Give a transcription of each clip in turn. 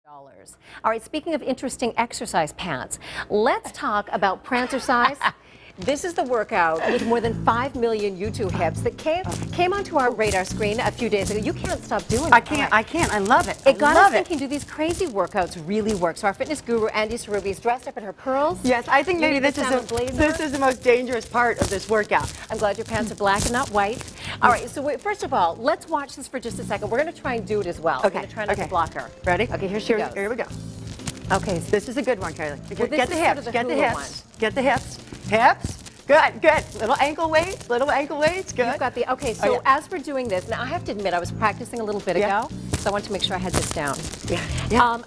All right, speaking of interesting exercise pants, let's talk about Prancercise. This is the workout with more than 5 million YouTube hits that came onto our radar screen a few days ago. You can't stop doing it. I can't. I love it. It got us thinking, do these crazy workouts really work? So our fitness guru, Hruby, is dressed up in her pearls. Yes, I think maybe this is the most dangerous part of this workout. I'm glad your pants are black and not white. All right, so first of all, let's watch this for just a second. We're going to try and do it as well. Okay. We're going to try not to block her. Ready? Okay, here she goes. Here we go. Okay. This is a good one, Carly. Well, get the hips. Get the hips. Get the hips. Hips. Good, good. Little ankle weights, good. You've got the, okay, so as we're doing this, now I have to admit, I was practicing a little bit ago, so I wanted to make sure I had this down.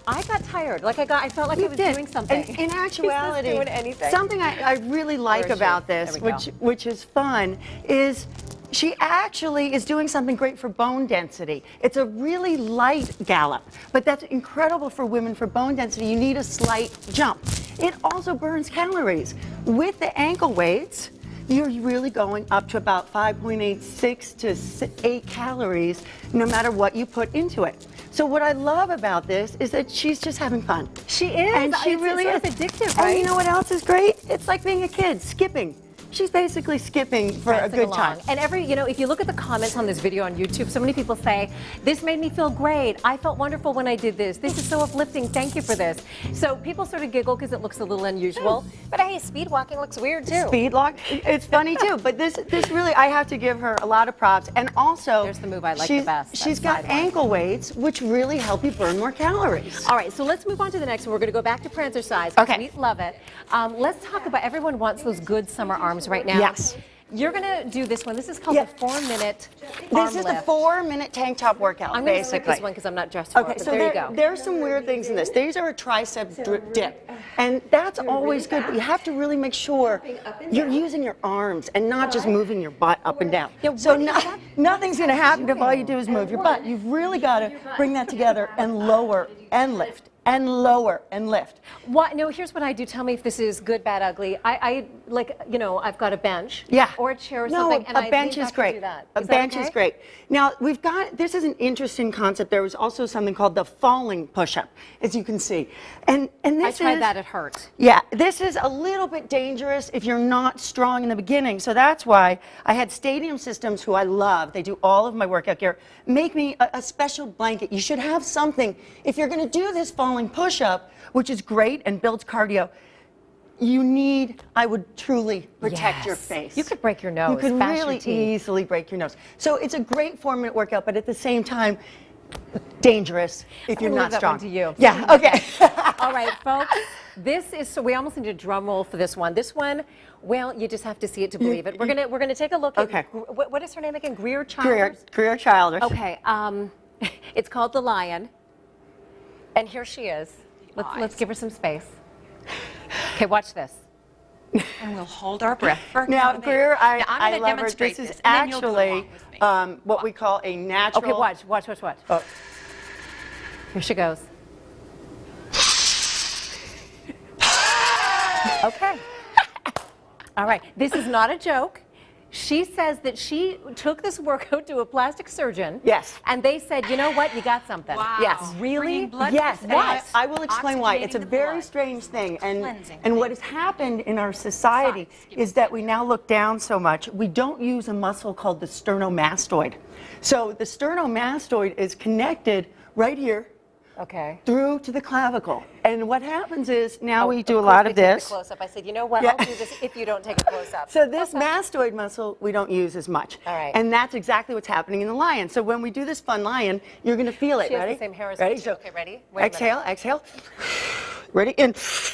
I got tired, I felt like I was doing something. And in actuality, doing anything. something I really like about this, which is fun, is she actually is doing something great for bone density. It's a really light gallop, but that's incredible for women for bone density. You need a slight jump. It also burns calories. With the ankle weights, you're really going up to about 5.86 to 8 calories, no matter what you put into it. So what I love about this is that she's just having fun. She is. And she really is. It's addictive, right? And you know what else is great? It's like being a kid, skipping. She's basically skipping for a good time. And if you look at the comments on this video on YouTube, so many people say, this made me feel great. I felt wonderful when I did this. This is so uplifting. Thank you for this. So people sort of giggle because it looks a little unusual. But hey, speed walking looks weird too. Speed walk, it's funny too. But this really, I have to give her a lot of props. And also, there's the move I like the best. She's got ankle weights, which really help you burn more calories. All right, so let's move on to the next one. We're going to go back to Prancercise. Okay. We love it. Let's talk about, everyone wants those good summer arms right now. Yes. You're going to do this one. This is called the 4-minute arm This is lift. the 4-minute tank top workout, I'm going to basically. skip this one because I'm not dressed for it, but so there you go. There's some weird things in this. These are a triceps dip, and that's always good, but you have to really make sure you're using your arms and not just moving your butt up and down. So nothing's going to happen if all you do is move your butt. You've really got to bring that together and lower and lift. And lower and lift. No, here's what I do. Tell me if this is good, bad, ugly. I've got a bench. Yeah. Or a chair or something. No, a bench is great. A bench is great. Now, this is an interesting concept. There was also something called the falling push-up, as you can see. And this I tried that, it hurt. Yeah, this is a little bit dangerous if you're not strong in the beginning. So that's why I had Stadium Systems, who I love. They do all of my workout gear. Make me a special blanket. You should have something. If you're going to do this falling push-up, which is great and builds cardio, I would truly protect your face. You could break your nose. You could really easily break your nose. So it's a great 4-minute workout, but at the same time, dangerous if you're not strong. That one to you. Yeah, okay. All right, folks. This is, so we almost need a drum roll for this one. This one, well, you just have to see it to believe it. We're gonna take a look at, what is her name again? Greer Childers? Greer Childers. Okay, it's called The Lion. And here she is. Let's give her some space. Okay, watch this. And we'll hold our breath for now, Greer, I love her. This is actually what we call a natural. Okay, watch. Oh. Here she goes. Okay. All right. This is not a joke. She says that she took this workout to a plastic surgeon. Yes. And they said, you know what? You got something. Wow. Yes. Really? Yes. And I will explain why. It's a very strange thing. And what has happened in our society is that we now look down so much. We don't use a muscle called the sternomastoid. So the sternomastoid is connected right here. Okay. Through to the clavicle. And what happens is now we do a lot of this. Close-up. I said, you know what? I'll do this if you don't take a close-up. So this mastoid muscle we don't use as much. All right. And that's exactly what's happening in the lion. So when we do this fun lion, you're going to feel it. She ready? has the same hair as ready? me. So okay, ready? Exhale, exhale. Ready? In. She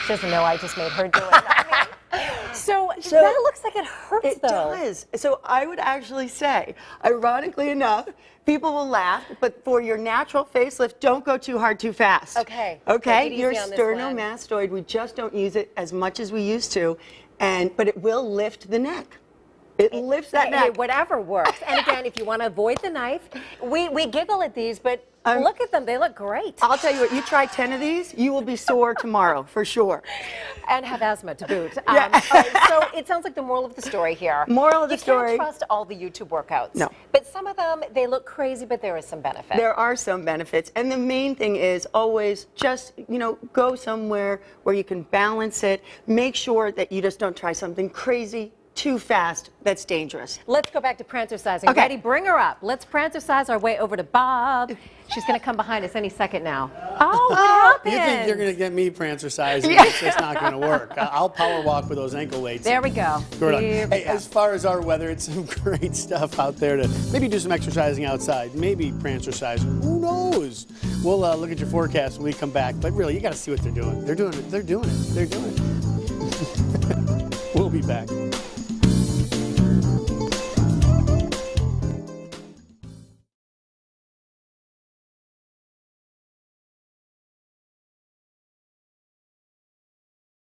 doesn't know I just made her do it. So that looks like it hurts, though. It does. So I would actually say, ironically enough, people will laugh, but for your natural facelift, don't go too hard, too fast. Okay. Okay? Your sternomastoid, we just don't use it as much as we used to, but it will lift the neck. It lifts that neck. Whatever works. And again, if you want to avoid the knife, we giggle at these, but Look at them. They look great. I'll tell you what, you try 10 of these, you will be sore tomorrow, for sure. And have asthma to boot. Yeah. All right, so it sounds like the moral of the story here. Moral of the story. You can't trust all the YouTube workouts. No. But some of them, they look crazy, but there is some benefit. There are some benefits. And the main thing is always just, go somewhere where you can balance it. Make sure that you just don't try something crazy too fast that's dangerous. Let's go back to Prancercising. Okay. Ready? Bring her up. Let's Prancercise our way over to Bob. She's going to come behind us any second now. Oh, what happened? You think you're going to get me Prancercising? It's just not going to work. I'll power walk with those ankle weights. There we go. Good on. Here we Hey, go. as far as our weather, it's some great stuff out there to maybe do some exercising outside, maybe Prancercising. Who knows? We'll look at your forecast when we come back. But really, you got to see what they're doing. They're doing it. They're doing it. They're doing it. We'll be back.